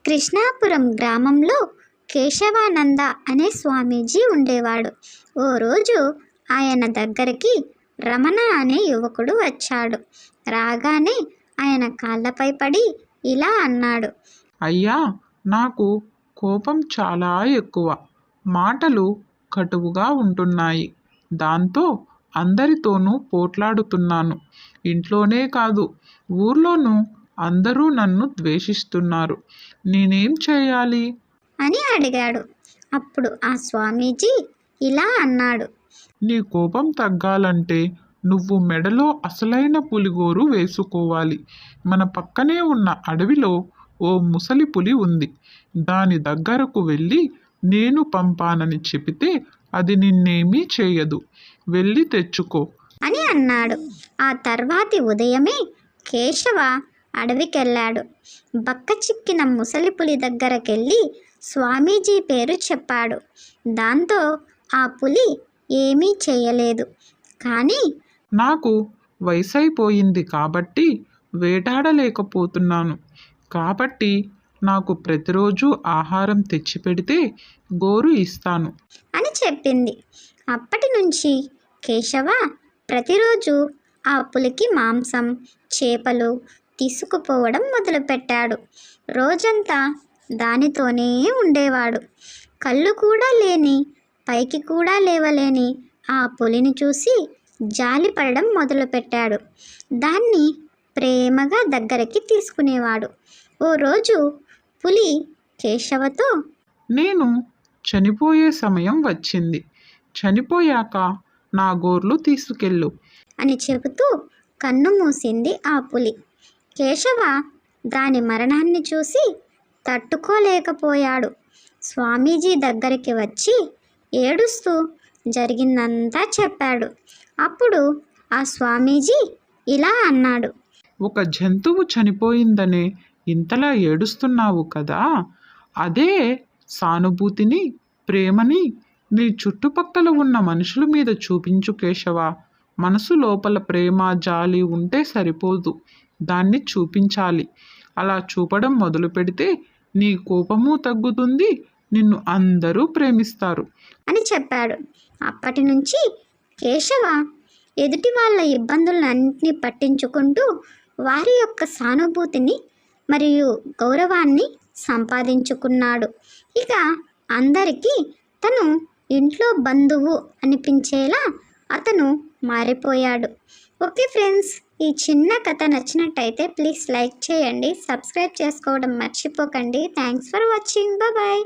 కృష్ణాపురం గ్రామంలో కేశవానంద అనే స్వామీజీ ఉండేవాడు. ఓ రోజు ఆయన దగ్గరికి రమణ అనే యువకుడు వచ్చాడు. రాగానే ఆయన కాళ్ళపై పడి ఇలా అన్నాడు. అయ్యా, నాకు కోపం చాలా ఎక్కువ. మాటలు కటువుగా ఉంటున్నాయి. దాంతో అందరితోనూ పోట్లాడుతున్నాను. ఇంట్లోనే కాదు, ఊర్లోనూ అందరూ నన్ను ద్వేషిస్తున్నారు. నేనేం చేయాలి అని అడిగాడు. అప్పుడు ఆ స్వామీజీ ఇలా అన్నాడు. నీ కోపం తగ్గాలంటే నువ్వు మెడలో అసలైన పులిగోరు వేసుకోవాలి. మన పక్కనే ఉన్న అడవిలో ఓ ముసలి పులి ఉంది. దాని దగ్గరకు వెళ్ళి నేను పంపానని చెబితే అది నిన్నేమీ చేయదు. వెళ్ళి తెచ్చుకో అని అన్నాడు. ఆ తర్వాతి ఉదయమే కేశవ అడవికెళ్ళాడు. బక్క చిక్కిన ముసలి పులి దగ్గరకెళ్ళి స్వామీజీ పేరు చెప్పాడు. దాంతో ఆ పులి ఏమీ చేయలేదు. కానీ నాకు వయసైపోయింది కాబట్టి వేటాడలేకపోతున్నాను. కాబట్టి నాకు ప్రతిరోజు ఆహారం తెచ్చిపెడితే గోరు ఇస్తాను అని చెప్పింది. అప్పటి నుంచి కేశవ ప్రతిరోజు ఆ పులికి మాంసం, చేపలు తీసుకుపోవడం మొదలుపెట్టాడు. రోజంతా దానితోనే ఉండేవాడు. కళ్ళు కూడా లేని, పైకి కూడా లేవలేని ఆ పులిని చూసి జాలిపడడం మొదలుపెట్టాడు. దాన్ని ప్రేమగా దగ్గరికి తీసుకునేవాడు. ఓ రోజు పులి కేశవతో, నేను చనిపోయే సమయం వచ్చింది. చనిపోయాక నా గోర్లు తీసుకెళ్ళు అని చెబుతూ కన్ను మూసింది ఆ పులి. కేశవ దాని మరణాన్ని చూసి తట్టుకోలేకపోయాడు. స్వామీజీ దగ్గరికి వచ్చి ఏడుస్తూ జరిగిందంతా చెప్పాడు. అప్పుడు ఆ స్వామీజీ ఇలా అన్నాడు. ఒక జంతువు చనిపోయిందనే ఇంతలా ఏడుస్తున్నావు కదా. అదే సానుభూతిని, ప్రేమని నీ చుట్టుపక్కల ఉన్న మనుషుల మీద చూపించు కేశవ. మనసు లోపల ప్రేమ, జాలి ఉంటే సరిపోదు, దాన్ని చూపించాలి. అలా చూపడం మొదలు పెడితే నీ కోపము తగ్గుతుంది, నిన్ను అందరూ ప్రేమిస్తారు అని చెప్పాడు. అప్పటి నుంచి కేశవ ఎదుటి వాళ్ళ ఇబ్బందులన్నింటినీ పట్టించుకుంటూ వారి యొక్క సానుభూతిని మరియు గౌరవాన్ని సంపాదించుకున్నాడు. ఇక అందరికీ తను ఇంట్లో బంధువు అనిపించేలా అతను మారిపోయాడు. ఓకే ఫ్రెండ్స్, ఈ చిన్న కథ నచ్చినట్టయితే ప్లీజ్ లైక్ చేయండి, సబ్స్క్రైబ్ చేసుకోవడం మర్చిపోకండి. Thanks for watching. బాయ్.